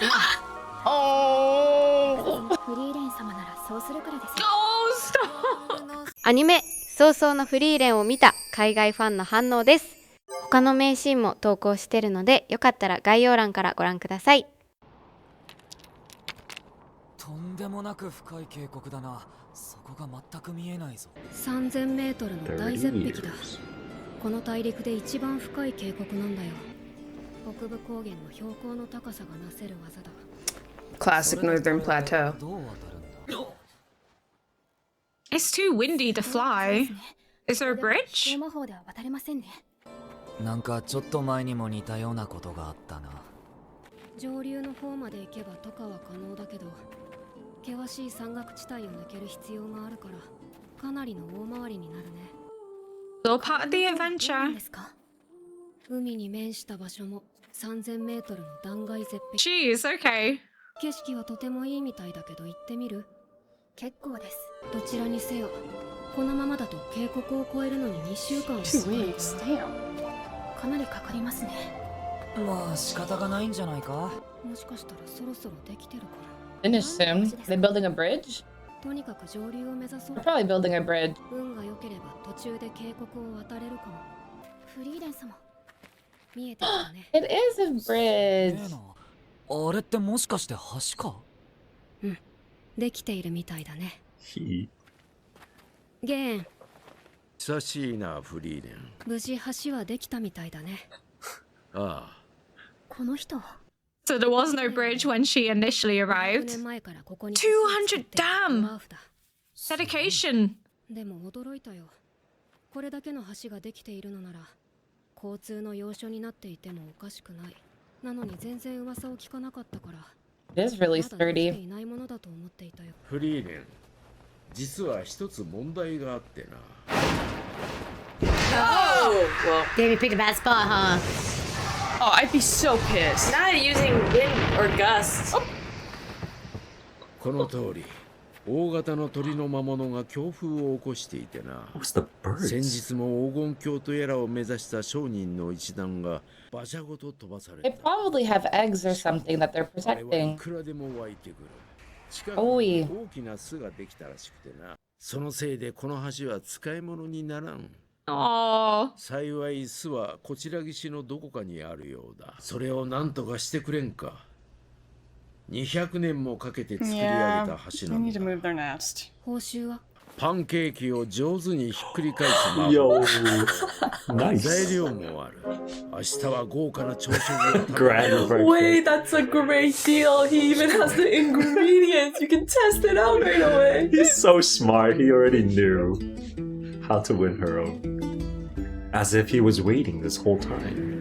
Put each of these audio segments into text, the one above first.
フリーレン様ならそうするからですよ。アニメ「早々のフリーレン」を見た海外ファンの反応です。他の名シーンも投稿してるので、よかったら概要欄からご覧ください。とんでもなく深い渓谷だな。そこが全く見えないぞ。3000メートルの大絶壁だ。この大陸で一番深い渓谷なんだよ。北部高原の標高の高さがなせる技だ。 Classic Northern Plateau. どう渡るんだ。 It's too windy to fly. Is there a bridge? 魔法では渡れませんね。なんかちょっと前にも似たようなことがあったな。上流の方まで行けば渡河は可能だけど、険しい山岳地帯を抜ける必要があるから、かなりの大回りになるね。It's all part of the どうなん adventure. ですか？海に面した場所も3000メートルの断崖絶壁。 Jeez, okay. 景色はとてもいいみたいだけど行ってみる？結構です。どちらにせよ、このままだと渓谷を越えるのに2週間はかかる。 Weeks, damn. かなりかかりますね。まあ仕方がないんじゃないか。もしかしたらそろそろできてるか Finish soon. They building a bridge? ら。とにかく上流を目指そう。 They're probably building a bridge. 運が良ければ途中で渓谷を渡れるかも。フリーレン様。見えてきたね。 It is a すげえ bridge. な。あれってもしかして橋か。できているみたいだね。ひゲーン、久しいな、フリーレン。無事橋はできたみたいだね。ああ、この人。 So there was no bridge when she initially 6 arrived. 年前からここに200 damn! マーフだ。 Dedication. でも驚いたよ。これだけの橋ができているのなら、交通の要所になっていてもおかしくない。なのに全然噂を聞かなかったから、 It is really まだできて sturdy. いないものだと思っていたよ。フリーレン。実は一つ問題があってな。 Oh, well, Damn, you picked a bad spot, huh? oh, I'd be so pissed. Not using wind or gusts. この通り、大型の鳥の魔物が強風を起こしていてな。 What's the 先 birds? 日も黄金鏡とやらを目指した商人の一団が馬車ごと飛ばされ They た。 probably have eggs or something that they're あれはい protecting. くらでも湧いてくる。近くおいに大きな巣ができたらしくてな。そのせいでこの橋は使い物にならん。 Oh. 幸い巣はこちら岸のどこかにあるようだ。それを何とかしてくれんか。200年もかけて作り上げ Yeah, た橋 they なん need だ。 to move their nest. 報酬は？パンケーキを上手にひっくり返す魔法。 Yo, 材 nice. 料もある。明日は豪華な朝食を食べ Grand breakfast. Wait, that's a great deal. He even has the ingredients. You can test it out right away. He's so smart. He already knew how to win her over. As if he was waiting this whole time.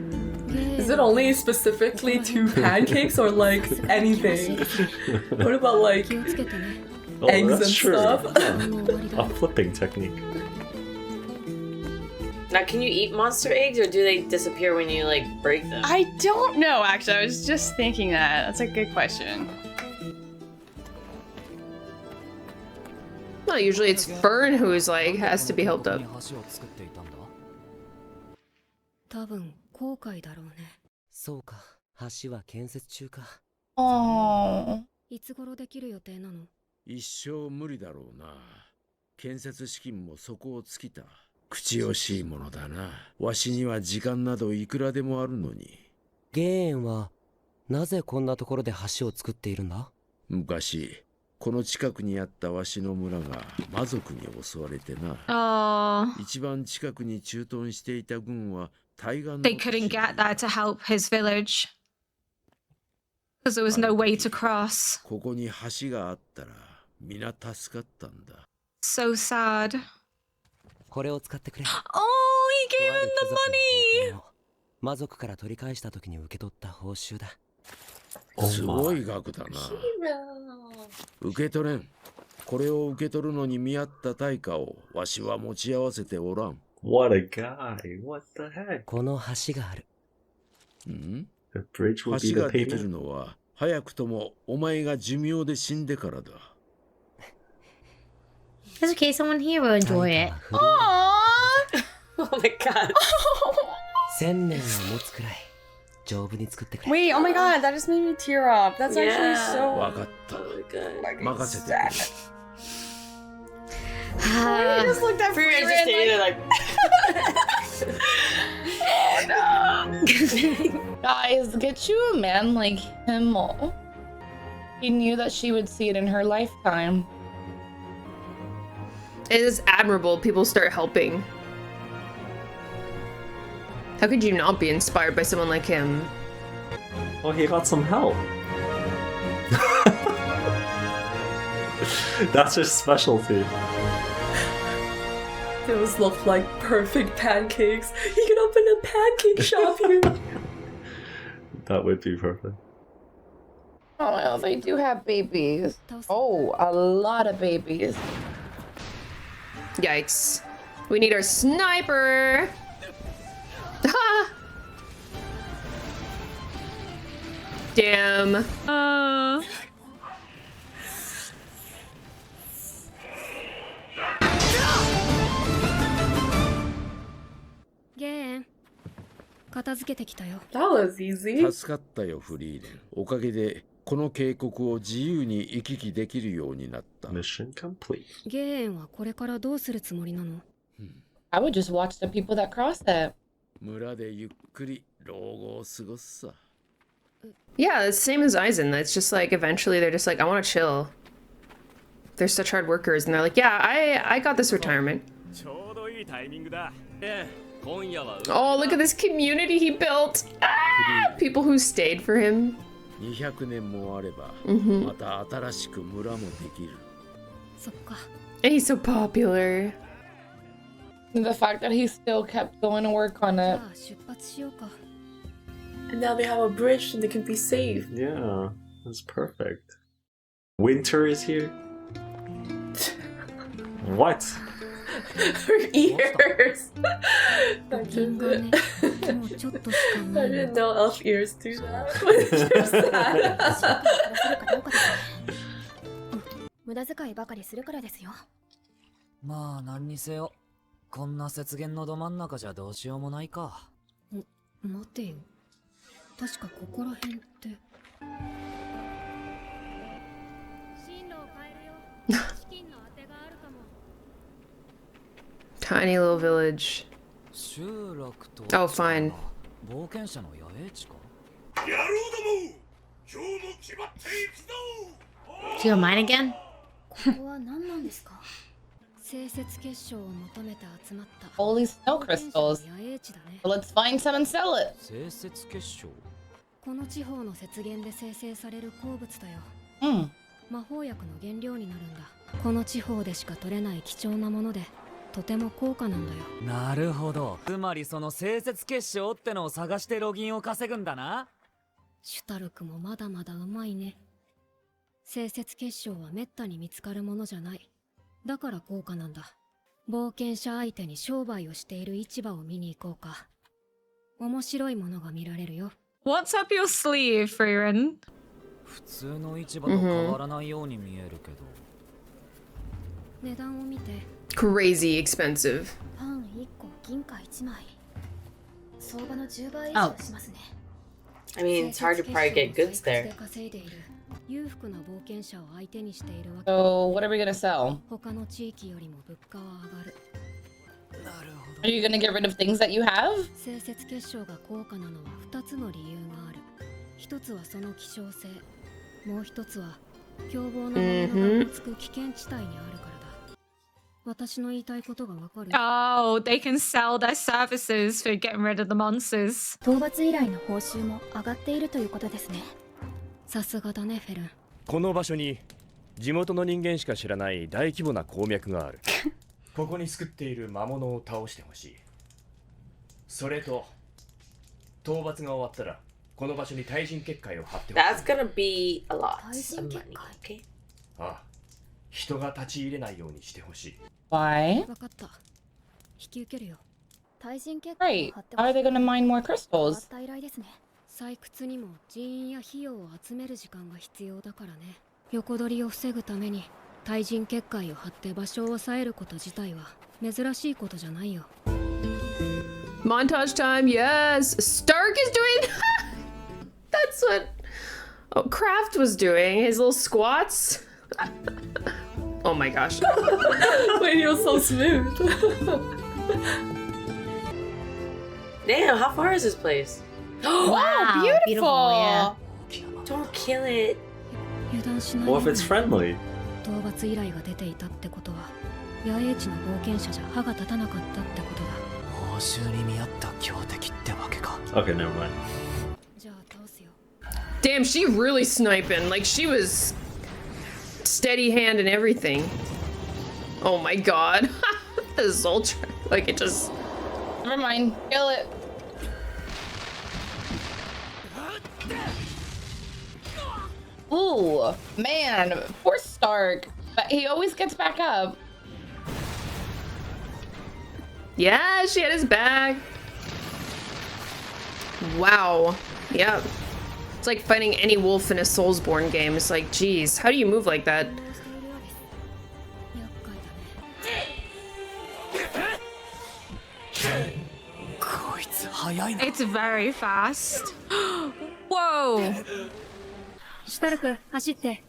Is it only specifically to pancakes or like anything? What about like 気をつけてね。 Oh, eggs and that's true. stuff? もう終わりだ A。flipping technique. Now, can you eat monster eggs or do they disappear when you like break them? I don't know, actually. I was just thinking that. That's a good question. Well, usually it's Fern who's like has to be helped up. 橋を作っていたんだ。多分後悔だろうね。そうか、橋は建設中か。 Oh. いつ頃できる予定なの？一生無理だろうな。建設資金も底を尽きた。口惜しいものだな。わしには時間などいくらでもあるのに。ゲーンはなぜこんなところで橋を作っているんだ？昔、この近くにあったわしの村が魔族に襲われてな。 Oh. 一番近くに駐屯していた軍は対岸の They couldn't get there to help his village. Because there was no way to cross. ここに橋があったら皆助かったんだ。 So sad. これを使ってくれ。 Oh, he gave him the money! 魔族から取り返した時に受け取った報酬だ。すごい額だな。受け取れん。これを受け取るのに見合った対価をわしは持ち合わせておらん。 What a guy. What the heck? この橋がある。ん？ The bridge will be 橋 the ができる payment. のは早くともお前が寿命で死んでからだ。 It's okay, someone here will enjoy it. Oh my god. 1000年を持つくらい丈夫に作ってくれ。 Wait, oh my god, that just made me tear up. That's actually Yeah. so. わかった。 Really good. 任せてくれ。 I just looked at Free Free just stayed and like. guys, get you a man like him. He knew that she would see it in her lifetime. It is admirable people start helping. How could you not be inspired by someone like him? Well, he got some help. That's his specialty. Those look like perfect pancakes. He could open a pancake shop here. That would be perfect. Oh, well, they do have babies. Oh, a lot of babies. Yikes. We need our sniper! Ha! Damn. ゲーン片付けてきたよ。 That was easy. 助かったよ、フリーレン。おかげで、この渓谷を自由に行き来できるようになった。Mission complete. ゲーンはこれからどうするつもりなの？ I would just watch the people that cross that. 村でゆっくり老後を過ごすさ。 Yeah, it's same as Aizen. It's just like eventually they're just like, I want to chill. They're such hard workers, and they're like, yeah, I got this retirement. Oh, look at this community he built. Ah, people who stayed for him. 200年もあれば、また新しく村もできる。そっか。 And he's so popular. The fact that he still kept going to work on じ it. ゃあ出発しようか。 And now they have a bridge and they can be safe. Yeah, that's perfect. Winter is here. What? Her ears. I 銀がね、もうちょっとしかな I いの。 didn't know elf ears do that. They're sad. 無駄遣いばかりするからですよ。まあ何にせよこんな雪原のど真ん中じゃどうしようもないか。待てよ。確かここら辺って。進路を変えるよ。資金の当てがあるかも。 Tiny little village. 集落と Oh, fine. 冒険者の野営地か。 Do you mind again? ここは何なんですか？清雪結晶を求めて集まった。 Holy snow crystals. 野営地だね。 Let's find some and sell it. 清雪結晶。この地方の雪原で生成される鉱物だよ。魔法薬の原料になるんだ。この地方でしか取れない貴重なもので、とても高価なんだよ。なるほど。つまりその清雪結晶ってのを探してロギンを稼ぐんだな。シュタルクもまだまだうまいね。清雪結晶はめったに見つかるものじゃない。だから高価なんだ。冒険者相手に商売をしている市場を見に行こうか。面白いものが見られるよ。 What's up your sleeve, Freeran? 普通の市場と変わらないように見えるけど。値段を見て。 Crazy expensive. パン1個、銀貨1枚。相場の10倍以上しますね。I mean, it's hard to probably get goods there. 裕福な冒険者を相手にしているわけ。 So, what are we gonna sell? 他の地域よりも物価は上がる。 Are you gonna get rid of things that you have? 清雪結晶が高価なのは2つの理由がある。一つはその希少性、もう一つは凶暴なものがつく危険地帯にあるからだ。私の言いたいことがわかる。 Oh, they can sell their services for getting rid of the monsters. 討伐依頼の報酬も上がっているということですね。さすがだね、フェルン。この場所に地元の人間しか知らない大規模な鉱脈がある。ここに作っている魔物を倒してほしい。それと討伐が終わったらこの場所に対人結界を張ってほしい。 That's gonna be a lot of money, okay? ああ、人が立ち入れないようにしてほしい。Why? わかった。引き受けるよ。対人結界を Right. 貼って How are they gonna mine more 変わ crystals? った依頼ですね。採掘にも人員や費用を集める時間が必要だからね。横取りを防ぐために対人結界を張って場所を抑えること自体は珍しいことじゃないよ。 Montage time, yes! Stark is doing That's what Kraft was doing. His little squats. Oh my gosh. Wait, he was so smooth. Damn, how far is this place? Wow, beautiful. yeah. Don't kill it. 油断しない What if it's friendly? 討伐依頼が出ていたってことは野営地の冒険者じゃ歯が立たなかったってことだ。報酬に見合った強敵ってわけか。 Okay, never mind. じゃあ倒すよ。 Damn, she really sniping. Like she was steady hand and everything. Oh my god. The Zoltra. Like it just. Never mind. Kill it. Ooh, man, poor Stark. But he always gets back up. Yeah, she had his back. Wow. Yep. It's like fighting any wolf in a Soulsborne game. It's like, geez, how do you move like that? It's very fast. Whoa! シュタルク、走って。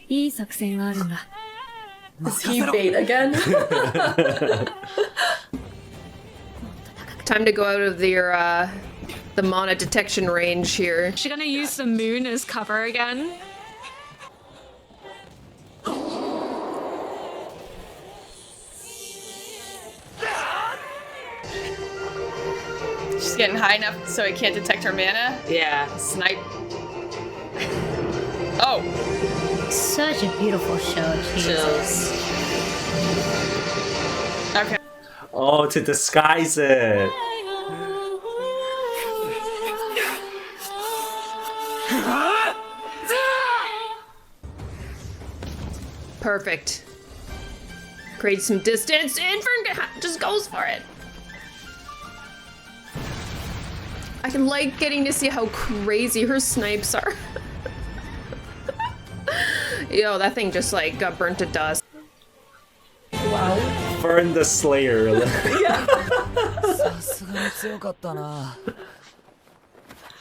いい作戦があるんだ。Is he bait again? Time to go out of the mana detection range here. Is she gonna use the moon as cover again? She's getting high enough so it can't detect her mana. Yeah. Snipe. Oh. Such a beautiful show. Jesus. Okay. Oh, to disguise it. Perfect. Create some distance. Infern just goes for it. I can like getting to see how crazy her snipes are. Yo, that thing just like got burnt to dust. Wow. Burn the Slayer. Yeah. さすがに強かったな。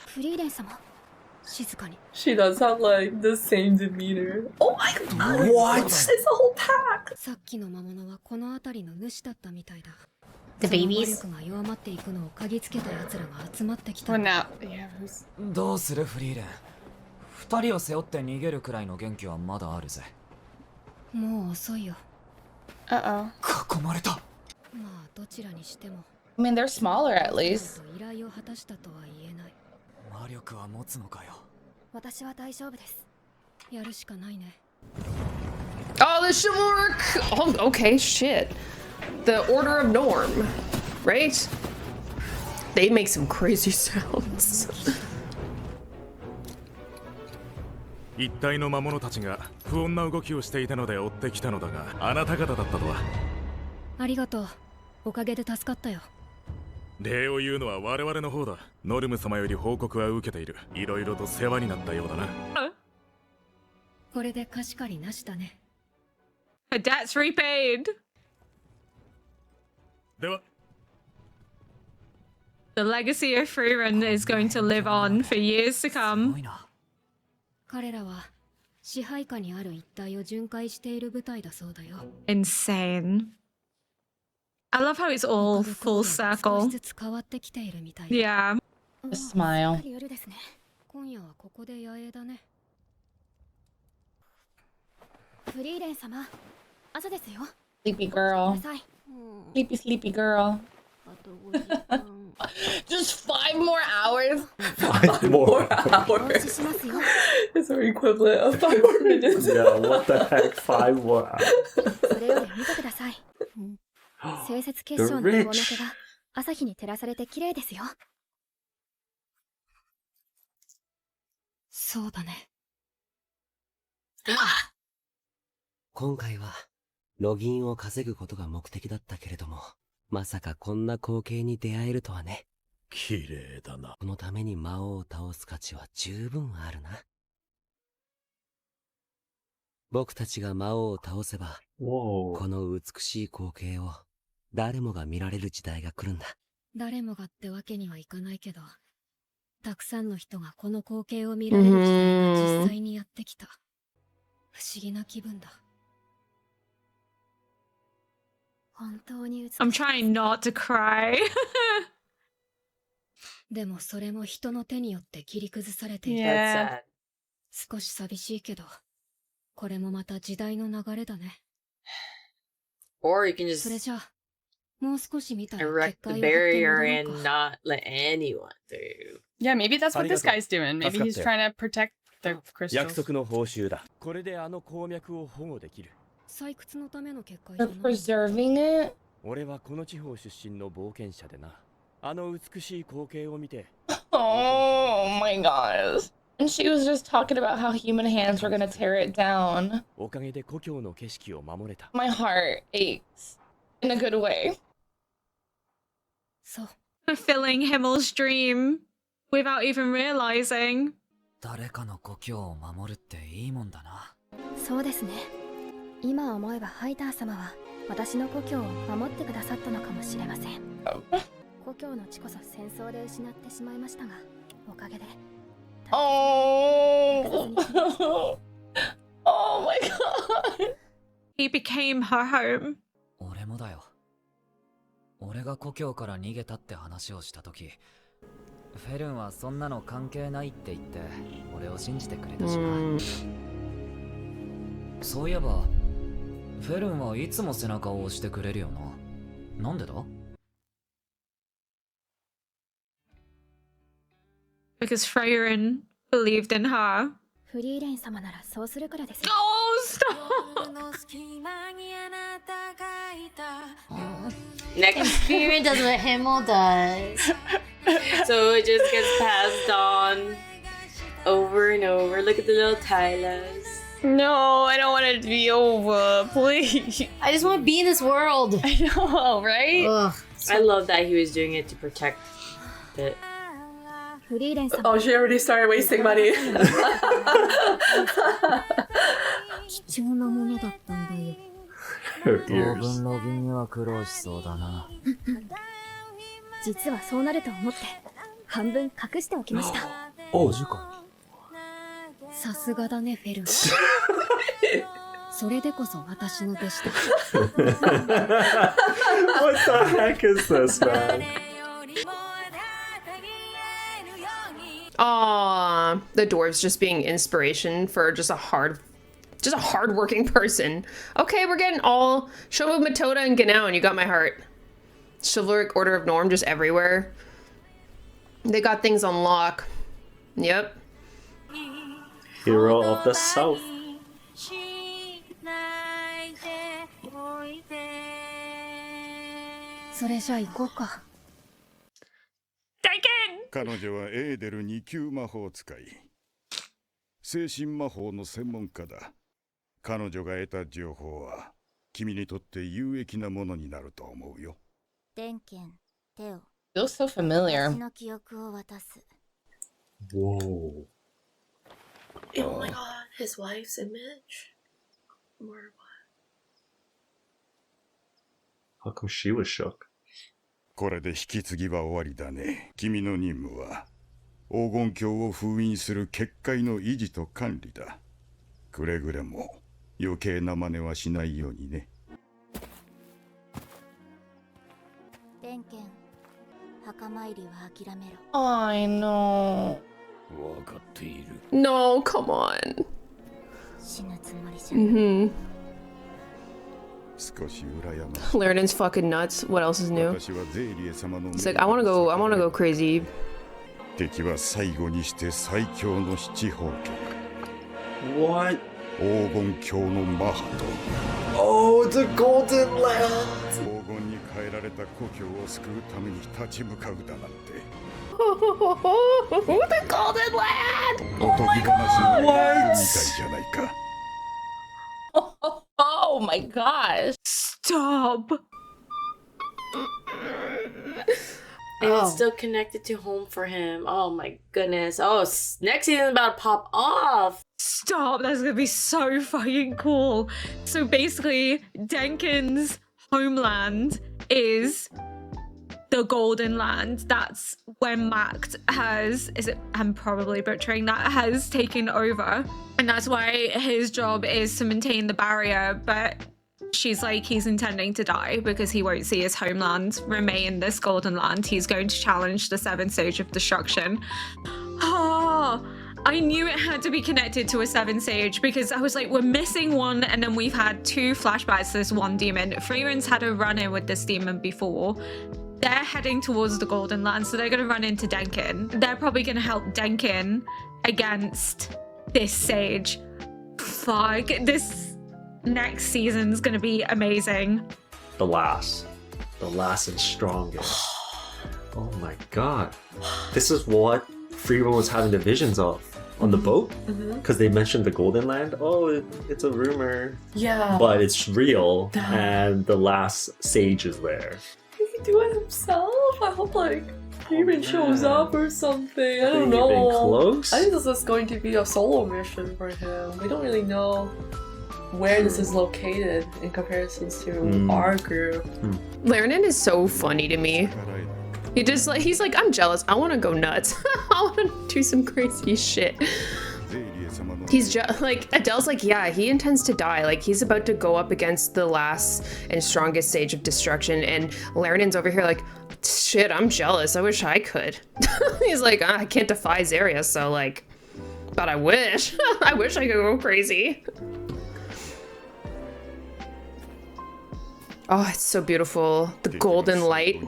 フリーレン様、静かに。 She does have like the same demeanor. Oh my god! What? It's a whole pack! さっきの魔物はこの辺りの主だったみたいだ。 The babies? その魔力が弱まっていくのを嗅ぎつけた奴らが集まってきた。 Well, now, yeah, who's... どうするフリーレン。二人を背負って逃げるくらいの元気はまだあるぜ。もう遅いよ。Uh-oh. 囲まれた。まあどちらにしても。I mean, they're smaller at least. 依頼を果たしたとは言えない。魔力は持つのかよ。私は大丈夫です。やるしかないね。 Oh, this should work! Oh, okay, shit. The Order of Norm, right? They make some crazy sounds. 一体の魔物たちが不穏な動きをしていたので追ってきたのだが、あなた方だったとは。ありがとう。おかげで助かったよ。礼を言うのは我々の方だ。ノルム様より報告は受けている。いろいろと世話になったようだな。これで貸し借りなしだね。Her debt's repaid. では。The legacy of Freerun is going to live on for years to come. 彼らは支配下にある一帯を巡回している部隊だそうだよ。Insane. I love how it's all full circle. 少しずつ変わってきているみたい。Yeah. A smile. 夜ですね。今夜はここで野営だね。フリーレン様、朝ですよ。 Sleepy girl. Sleepy, sleepy girl. Just 5 more hours? 5 more hours. It's our equivalent of 5 more minutes. Yeah, what the heck? 5 more hours. それより見てください。清雪結晶の光幕が朝日に照らされて綺麗ですよ。そうだね。今回はロギンを稼ぐことが目的だったけれども、まさかこんな光景に出会えるとはね。綺麗だな。このために魔王を倒す価値は十分あるな。僕たちが魔王を倒せば、この美しい光景を誰もが見られる時代が来るんだ。誰もがってわけにはいかないけど、たくさんの人がこの光景を見られる時代が実際にやってきた。不思議な気分だ。本当に美しい。 I'm trying not to cry. でもそれも人の手によって切り崩されている。 Yeah. 少し寂しいけど、これもまた時代の流れだね。 Or you can それ just じゃあ、もう少し見たら erect 結 the 界を張って barrier 戻ろう and か。 not let anyone through. Yeah, maybe that's what this Arigato. guy's doing. Maybe he's助かって。trying to protect the 約 crystals. 束の報酬だ。これであの鉱脈を保護できる。採掘のための結界じゃ For ない。 preserving it? 俺はこの地方出身の冒険者でな。あの美しい光景を見て。 Oh my gosh. And she was just talking about how human hands were gonna tear it down. おかげで故郷の景色を守れた。 My heart aches. In a good way. そう。 Fulfilling Himmel's dream without even realizing. 誰かの故郷を守るっていいもんだな。そうですね。今思えばハイター様は私の故郷を守ってくださったのかもしれません。故郷の地こそ戦争で失ってしまいましたが、おかげで。Oh. Oh my god. He became her home. 俺もだよ。俺が故郷から逃げたって話をしたとき、フェルンはそんなの関係ないって言って俺を信じてくれたしな。そういえばフェルンはいつも背中を押してくれるよな。なんでだ？ Because Freyrin believed in her. フリーレン様ならそうするからです。 Oh, stop! Next Experience does what Himmel does. so it just gets passed on over and over. Look at the little Tylas. No, I don't want it to be over, please. I just want to be in this world. I know, right? Ugh. I love that he was doing it to protect it. フリーレン様。 Oh, she already started wasting money. 貴重なものだったんだよ。当分ロギンには苦労しそうだな。実はそうなると思って半分隠しておきました。お、さすがだね、フェルン。それでこそ私の弟子だ。 What the heck is this, man? Aw, the dwarves just being inspiration for just a hardworking person. Okay, we're getting all Shobu Matoda and Ganao, and you got my heart. Chivalric Order of Norm just everywhere. They got things on lock. Yep. Hero of the South. それじゃあ行こうか。彼女はエーデル2級魔法使い。精神魔法の専門家だ。彼女が得た情報は君にとって有益なものになると思うよ。電源、手を。 Feels so familiar. 私の記憶を渡す。 Whoa. Oh my god, his wife's image? Or what? How come she was shook? これで引き継ぎは終わりだね。君の任務は黄金鏡を封印する結界の維持と管理だ。くれぐれも余計な真似はしないようにね。電源、墓参りは諦めろ。 I know. わかっている。 No, come on. 死ぬつもりじゃない。Mm-hmm. 少し羨ましい。 Laridan's fucking nuts. What else is new? 私はゼイリエ様の He's like, I wanna go crazy. 敵は最後にして最強の七宝家。 What? 黄金鏡のマハと。 Oh, the Golden Land! 黄金に変えられた故郷を救うために立ち向かうだなんて。 The Golden Land! おとぎ話のみたいじゃないか。 Oh my gosh. Stop. And it's still connected to home for him. Oh my goodness. Oh, next season's about to pop off. Stop. That's gonna be so fucking cool. So basically, Denkin's homeland is the Golden Land, that's when Macht has, I'm probably butchering that, has taken over. And that's why his job is to maintain the barrier, but she's like, he's intending to die because he won't see his homeland remain this Golden Land. He's going to challenge the 7th stage of destruction. Oh, I knew it had to be connected to a 7th stage because I was like, we're missing one, and then we've had 2 flashbacks to this one demon. Freeren's had a run-in with this demon before. They're heading towards the Golden Land, so they're going to run into Denkin. They're probably going to help Denkin against this sage. Fuck, this next season's going to be amazing. The last and strongest. Oh my god. This is what Freeman was having the visions of on the boat, because they mentioned the Golden Land. Oh, it's a rumor. Yeah. But it's real, and the last sage is there. Can he do it himself? I hope like Freeman shows up or something. I don't Think you've been know. close? I think this is going to be a solo mission for him. We don't really know where this is located in comparison to our group. Lernan is so funny to me. He just like, he's like, I'm jealous. I want to go nuts. I want to do some crazy shit. He's just like, Adele's like, yeah, he intends to die. Like, he's about to go up against the last and strongest stage of destruction. And Lernan's over here like, shit, I'm jealous. I wish I could. He's like, I can't defy Zarya, so like, but I wish. I wish I could go crazy. Oh, it's so beautiful. The golden light.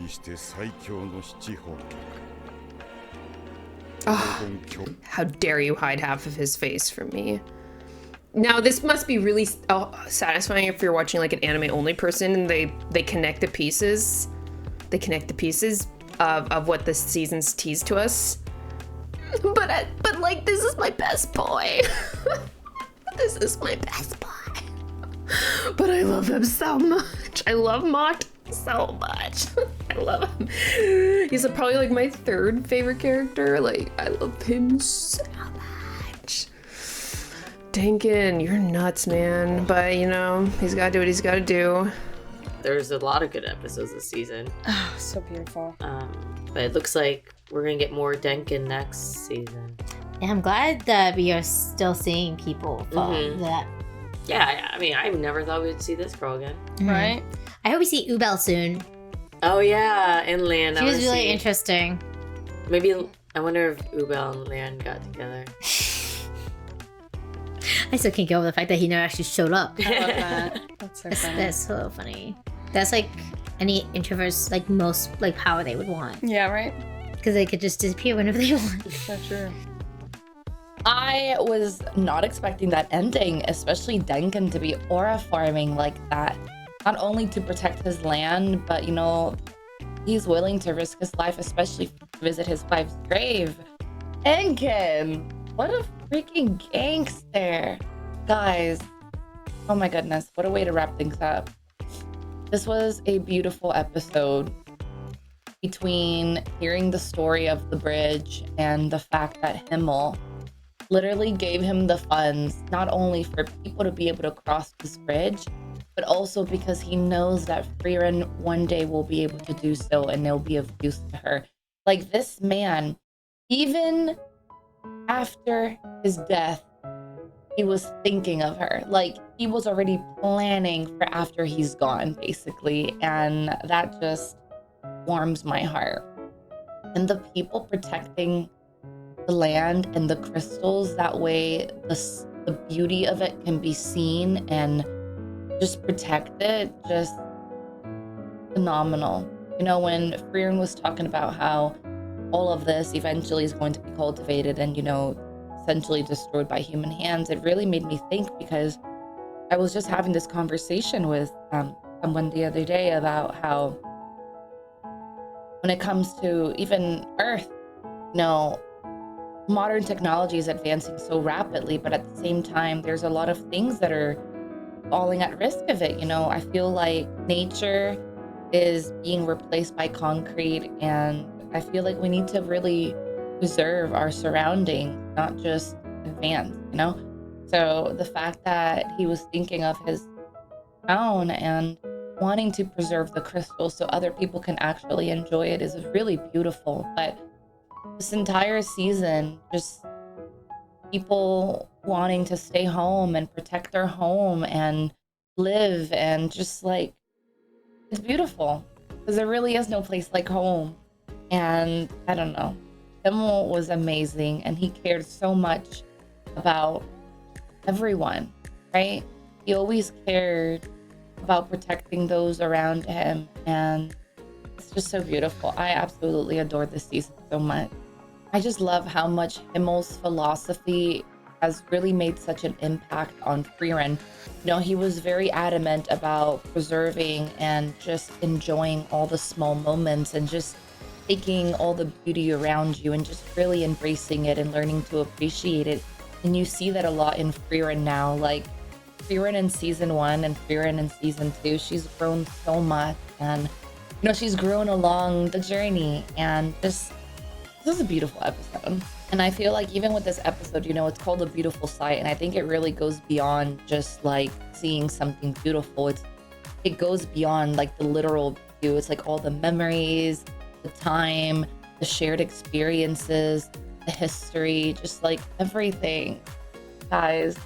Oh, how dare you hide half of his face from me. Now, this must be really satisfying if you're watching like an anime-only person and they connect the pieces. They connect the pieces of what this season's teased to us. But like, this is my best boy. This is my best boy. But I love him so much. I love Macht so much. I love him. He's probably like my 3rd favorite character. Like, I love him so much. Denkin, you're nuts, man. But you know, he's gotta do what he's gotta do. There's a lot of good episodes this season. Oh, so beautiful. But it looks like we're gonna get more Denkin next season. And I'm glad that we are still seeing people from that. Yeah, I mean, I never thought we'd see this girl again. Right? I hope we see Ubel soon. Oh yeah, and Lan. She was really interesting. Maybe, I wonder if Ubel and Lan got together. I still can't get over the fact that he never actually showed up. I love that. That's so funny. That's so funny. That's like any introvert's like most like power they would want. Yeah, right? Because they could just disappear whenever they want. So true. I was not expecting that ending, especially Denkin to be aura farming like that. Not only to protect his land, but you know, he's willing to risk his life, especially to visit his wife's grave. Denkin! What a freaking gangster. Guys, oh my goodness, what a way to wrap things up. This was a beautiful episode. Between hearing the story of the bridge and the fact that Himmel literally gave him the funds, not only for people to be able to cross this bridge, but also because he knows that Frieren one day will be able to do so and they'll be of use to her. Like, this man, even after his death, he was thinking of her. Like, he was already planning for after he's gone, basically, and that just warms my heart. And the people protecting the land and the crystals, that way the beauty of it can be seen and just protect it, just phenomenal. You know, when Frieren was talking about how all of this eventually is going to be cultivated and, you know, essentially destroyed by human hands, it really made me think, because I was just having this conversation with someone the other day about how when it comes to even Earth, you know, modern technology is advancing so rapidly, but at the same time, there's a lot of things that are falling at risk of it. You know, I feel like nature is being replaced by concrete, and I feel like we need to really preserve our surroundings, not just advance, you know? So the fact that he was thinking of his town and wanting to preserve the crystal so other people can actually enjoy it is really beautiful. But this entire season, just people wanting to stay home and protect their home and live, and just like, it's beautiful because there really is no place like home. And I don't know, Himmel was amazing, and he cared so much about everyone, right? He always cared about protecting those around him, and it's just so beautiful. I absolutely adore this season so much. I just love how much Himmel's philosophy has really made such an impact on Frieren. You know, he was very adamant about preserving and just enjoying all the small moments and just taking all the beauty around you and just really embracing it and learning to appreciate it. And you see that a lot in Frieren now, like Frieren in season 1 and Frieren in season 2, she's grown so much, and you know, she's grown along the journey, and just, this is a beautiful episode. And I feel like even with this episode, you know, it's called A Beautiful Sight, and I think it really goes beyond just like seeing something beautiful. It goes beyond like the literal view. It's like all the memories, the time, the shared experiences, the history, just like everything. Guys,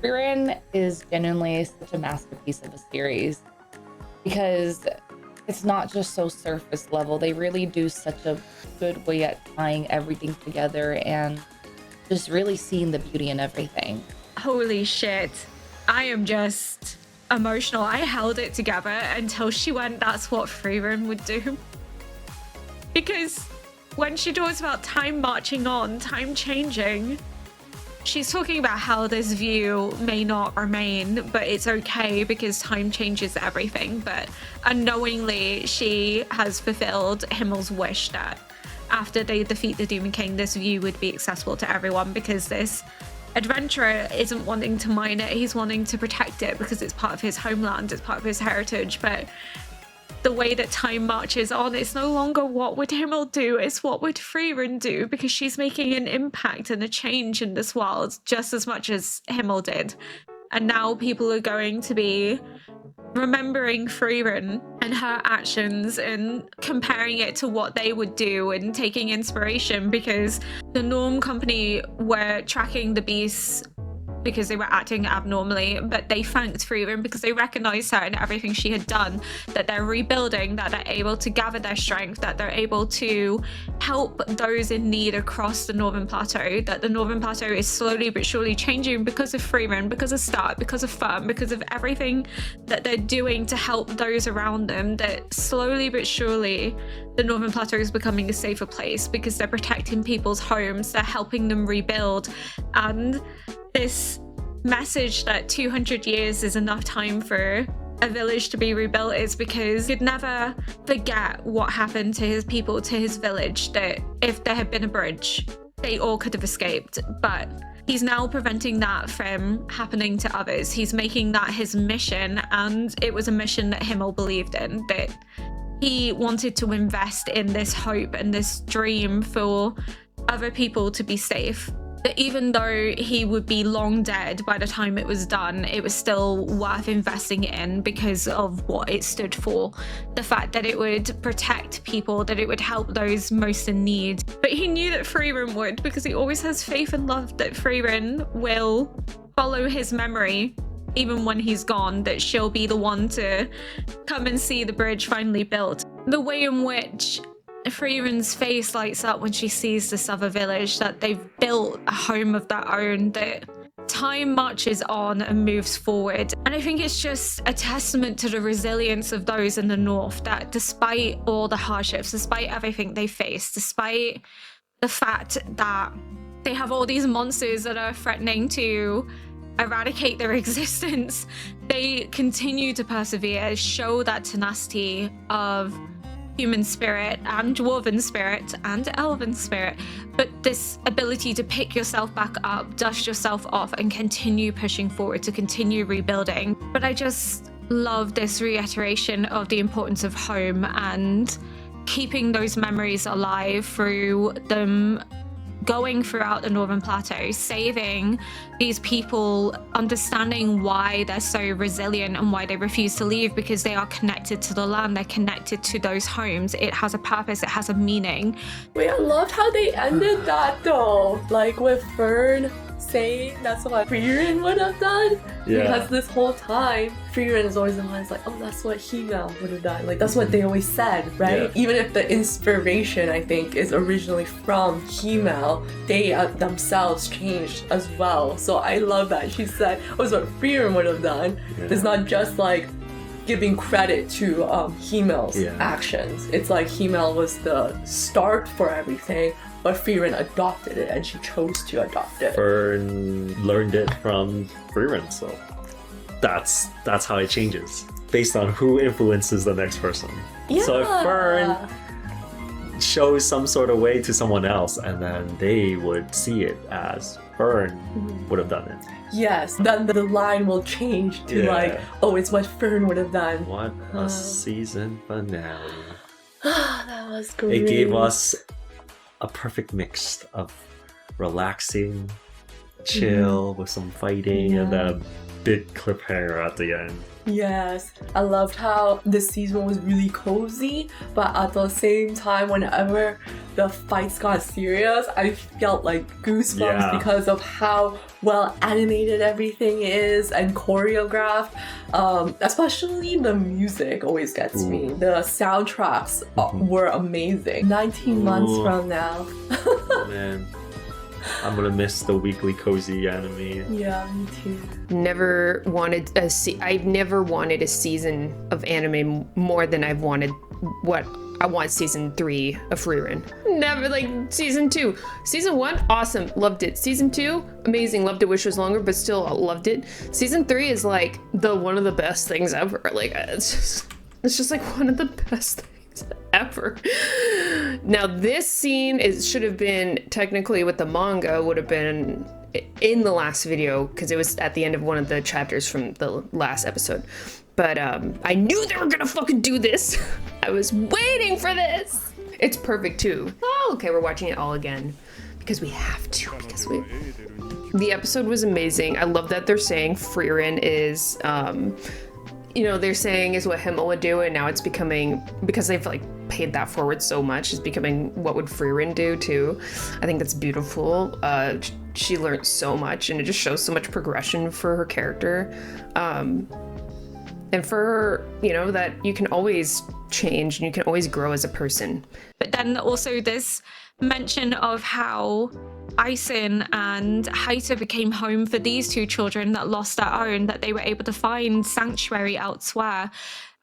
Frieren is genuinely such a masterpiece of a series because it's not just so surface level. They really do such a good way at tying everything together and just really seeing the beauty in everything. Holy shit. I am just emotional. I held it together until she went, that's what Frieren would do. Because when she talks about time marching on, time changing, she's talking about how this view may not remain, but it's okay because time changes everything. But unknowingly, she has fulfilled Himmel's wish that after they defeat the Demon King, this view would be accessible to everyone, because this adventurer isn't wanting to mine it, he's wanting to protect it because it's part of his homeland, it's part of his heritage. But the way that time marches on, it's no longer what would Himmel do, it's what would Frieren do, because she's making an impact and a change in this world just as much as Himmel did. And now people are going to be remembering Frieren and her actions and comparing it to what they would do and taking inspiration, because the Norm Company were tracking the beasts because they were acting abnormally, but they thanked Frieren because they recognized her and everything she had done, that they're rebuilding, that they're able to gather their strength, that they're able to help those in need across the Northern Plateau, that the Northern Plateau is slowly but surely changing because of Frieren, because of Stark, because of Firm, because of everything that they're doing to help those around them, that slowly but surely the Northern Plateau is becoming a safer place because they're protecting people's homes, they're helping them rebuild. And this message that 200 years is enough time for a village to be rebuilt is because he'd never forget what happened to his people, to his village, that if there had been a bridge, they all could have escaped. But he's now preventing that from happening to others. He's making that his mission, and it was a mission that Himmel believed in, that he wanted to invest in this hope and this dream for other people to be safe. That even though he would be long dead by the time it was done, it was still worth investing in because of what it stood for. The fact that it would protect people, that it would help those most in need. But he knew that Frieren would, because he always has faith and love that Frieren will follow his memory even when he's gone, that she'll be the one to come and see the bridge finally built. The way in which Frieren's face lights up when she sees this other village, that they've built a home of their own, that time marches on and moves forward. And I think it's just a testament to the resilience of those in the north, that despite all the hardships, despite everything they face, despite the fact that they have all these monsters that are threatening to eradicate their existence, they continue to persevere, show that tenacity of human spirit and dwarven spirit and elven spirit, but this ability to pick yourself back up, dust yourself off, and continue pushing forward, to continue rebuilding. But I just love this reiteration of the importance of home and keeping those memories alive through them going throughout the Northern Plateau, saving these people, understanding why they're so resilient and why they refuse to leave, because they are connected to the land, they're connected to those homes. It has a purpose, it has a meaning. Wait, I loved how they ended that though. Like with Fern saying that's what Frieren would have done. Yeah. Because this whole time, Frieren is always the one that's like, oh, that's what Himel would have done. Like, that's what they always said, right? Yeah. Even if the inspiration, I think, is originally from Himel, they themselves changed as well. So I love that. She said, oh, it's what Frieren would have done. Yeah. It's not just like giving credit to Himel's actions. It's like Himel was the start for everything, but Frieren adopted it and she chose to adopt it. Fern learned it from Frieren, so that's how it changes based on who influences the next person. So if Fern shows some sort of way to someone else, and then they would see it as Fern would have done it. Yes, then the line will change to like, oh, it's what Fern would have done. What a season finale. That was great. It gave us a perfect mix of relaxing, chill with some fighting, and then a big cliffhanger at the end. Yes, I loved how this season was really cozy, but at the same time, whenever the fights got serious, I felt like goosebumps because of how well animated everything is and choreographed. Especially the music always gets me. The soundtracks were amazing. 19 months from now. Oh, man. I'm gonna miss the weekly cozy anime. Yeah, me too. I've never wanted a season of anime more than I've wanted what I want season 3 of Frieren. Never, like season 2. Season 1, awesome, loved it. Season 2, amazing, loved it, wish it was longer, but still loved it. Season 3 is like one of the best things ever. Like it's just like one of the best things ever. Now this scene should have been technically what the manga would have been in the last video, because it was at the end of one of the chapters from the last episode. But I knew they were gonna fucking do this. I was waiting for this. It's perfect too. Oh, okay, we're watching it all again because we have to. The episode was amazing. I love that they're saying Frieren is they're saying is what Himmel would do, and now it's becoming, because they've like paid that forward so much, it's becoming what would Frieren do too. I think that's beautiful. She learned so much, and it just shows so much progression for her character. And for her, that you can always change and you can always grow as a person. But then also this mention of how Aisin and Haita became home for these two children that lost their own, that they were able to find sanctuary elsewhere,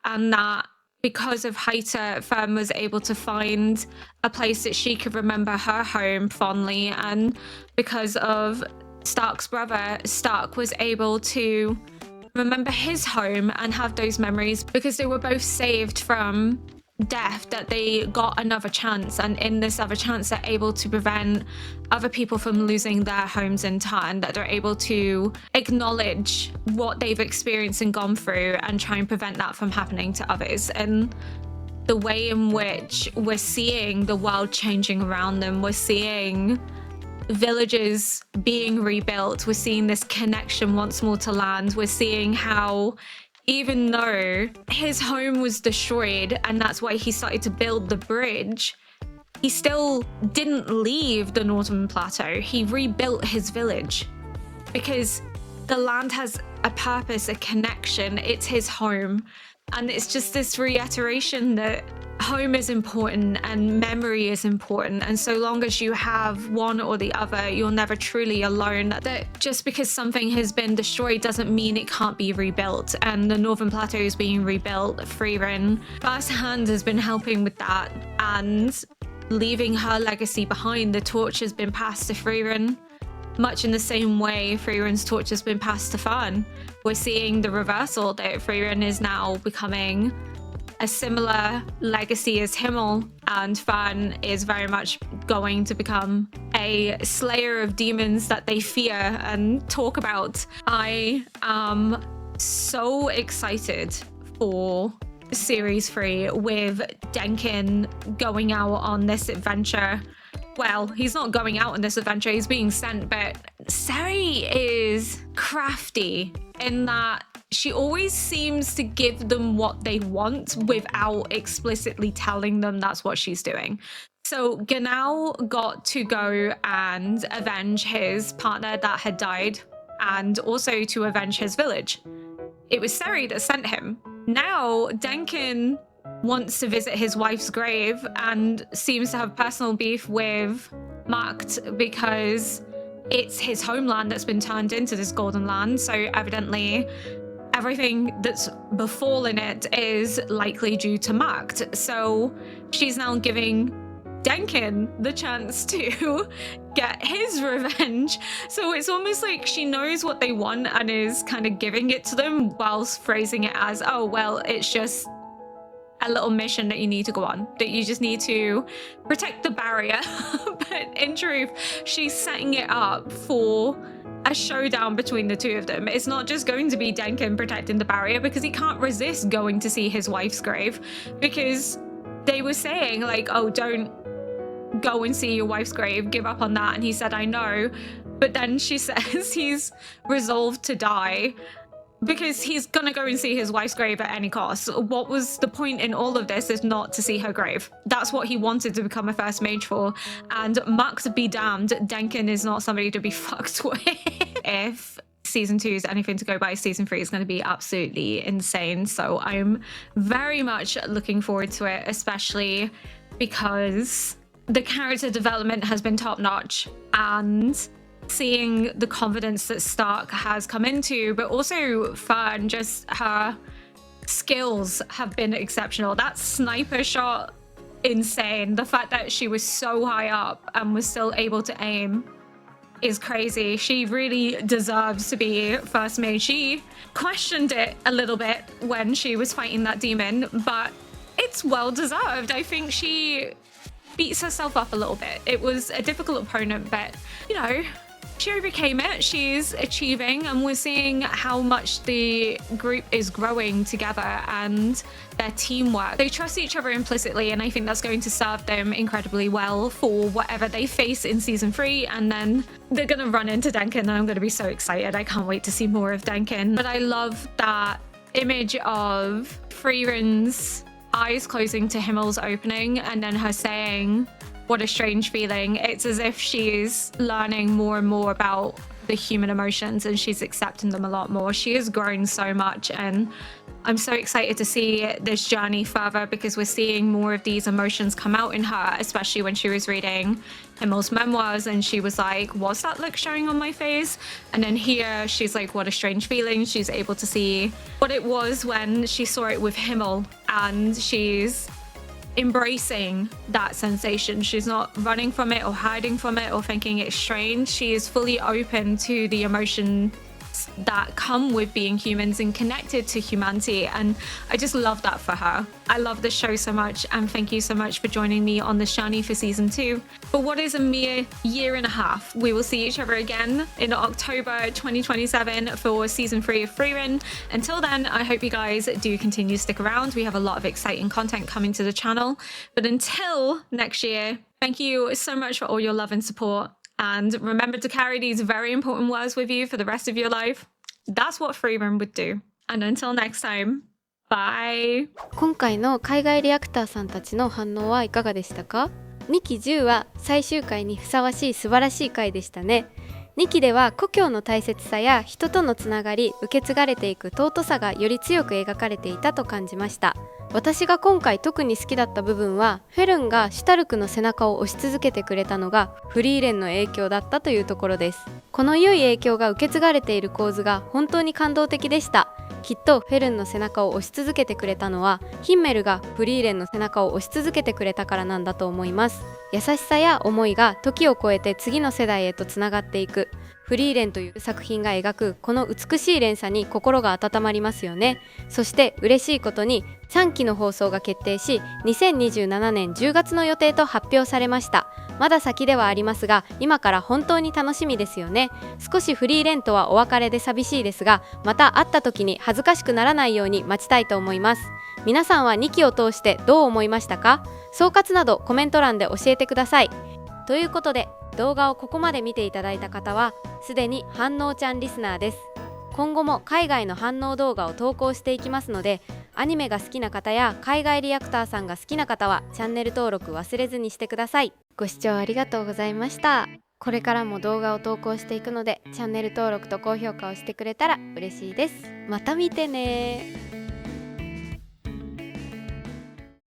and that because of Haita, Fern was able to find a place that she could remember her home fondly, and because of Stark's brother, Stark was able to remember his home and have those memories, because they were both saved from death, that they got another chance, and in this other chance they're able to prevent other people from losing their homes in turn, that they're able to acknowledge what they've experienced and gone through and try and prevent that from happening to others. And the way in which we're seeing the world changing around them, we're seeing villages being rebuilt, we're seeing this connection once more to land, we're seeing how even though his home was destroyed and that's why he started to build the bridge, he still didn't leave the Northern Plateau. He rebuilt his village because the land has a purpose, a connection. It's his home. And it's just this reiteration that home is important and memory is important, and so long as you have one or the other, you're never truly alone. That just because something has been destroyed doesn't mean it can't be rebuilt, and the Northern Plateau is being rebuilt. Frieren firsthand has been helping with that and leaving her legacy behind. The torch has been passed to Frieren, much in the same way Frieren's torch has been passed to Fern. We're seeing the reversal, that Frieren is now becoming a similar legacy as Himmel, and Fern is very much going to become a slayer of demons that they fear and talk about. I am so excited for Series 3 with Denkin going out on this adventure well, he's not going out on this adventure, he's being sent, but Seri is crafty in that she always seems to give them what they want without explicitly telling them that's what she's doing. So Genau got to go and avenge his partner that had died and also to avenge his village. It was Seri that sent him. Now Denkin wants to visit his wife's grave and seems to have personal beef with Markt because it's his homeland that's been turned into this golden land. So evidently everything that's befallen it is likely due to Markt. So she's now giving Denkin the chance to get his revenge. So it's almost like she knows what they want and is kind of giving it to them whilst phrasing it as, oh, well, it's just a little mission that you need to go on, that you just need to protect the barrier. But in truth, she's setting it up for a showdown between the two of them. It's not just going to be Denkin protecting the barrier because he can't resist going to see his wife's grave, because they were saying like, oh, don't go and see your wife's grave, give up on that. And he said, I know. But then she says he's resolved to die because he's gonna go and see his wife's grave at any cost. What was the point in all of this is not to see her grave. That's what he wanted to become a first mage for. And Markt be damned, Denkin is not somebody to be fucked with. If season 2 is anything to go by, season 3 is going to be absolutely insane. So I'm very much looking forward to it, especially because the character development has been top notch, and seeing the confidence that Stark has come into, but also Fern, just her skills have been exceptional. That sniper shot, insane. The fact that she was so high up and was still able to aim is crazy. She really deserves to be first mage. She questioned it a little bit when she was fighting that demon, but it's well deserved. I think she beats herself up a little bit. It was a difficult opponent, but you know, she overcame it. She's achieving, and we're seeing how much the group is growing together and their teamwork. They trust each other implicitly, and I think that's going to serve them incredibly well for whatever they face in season 3. And then they're gonna run into Denkin, and I'm gonna be so excited. I can't wait to see more of Denkin. But I love that image of Friren's eyes closing to Himmel's opening, and then her saying, what a strange feeling. It's as if she's learning more and more about the human emotions, and she's accepting them a lot more. She has grown so much, and I'm so excited to see this journey further, because we're seeing more of these emotions come out in her, especially when she was reading Himmel's memoirs and she was like, what's that look showing on my face? And then here she's like, what a strange feeling. She's able to see what it was when she saw it with Himmel, and she's embracing that sensation. She's not running from it or hiding from it or thinking it's strange. She is fully open to the emotions that come with being humans and connected to humanity, and I just love that for her. I love this show so much, and thank you so much for joining me on this journey for season 2. For what is a mere year and a half, we will see each other again in October 2027 for season 3 of Frieren. Until then, I hope you guys do continue to stick around. We have a lot of exciting content coming to the channel, but until next year, thank you so much for all your love and support. And remember to carry these very important words with you for the rest of your life. That's what Frieren would do. And until next time, bye! 今回の海外リアクターさんたちの反応はいかがでしたか？2期10話最終回にふさわしい素晴らしい回でしたね。2期では故郷の大切さや人とのつながり、受け継がれていく尊さがより強く描かれていたと感じました。私が今回特に好きだった部分は、フェルンがシュタルクの背中を押し続けてくれたのがフリーレンの影響だったというところです。この良い影響が受け継がれている構図が本当に感動的でした。きっとフェルンの背中を押し続けてくれたのは、ヒンメルがフリーレンの背中を押し続けてくれたからなんだと思います。優しさや思いが時を超えて次の世代へとつながっていくフリーレンという作品が描くこの美しい連鎖に心が温まりますよね。そして嬉しいことに3期の放送が決定し、2027年10月の予定と発表されました。まだ先ではありますが、今から本当に楽しみですよね。少しフリーレンとはお別れで寂しいですが、また会った時に恥ずかしくならないように待ちたいと思います。皆さんは2期を通してどう思いましたか？総括などコメント欄で教えてください。ということで、動画をここまで見ていただいた方はすでに反応ちゃんリスナーです。今後も海外の反応動画を投稿していきますので、アニメが好きな方や海外リアクターさんが好きな方はチャンネル登録忘れずにしてください。ご視聴ありがとうございました。これからも動画を投稿していくので、チャンネル登録と高評価をしてくれたら嬉しいです。また見てね。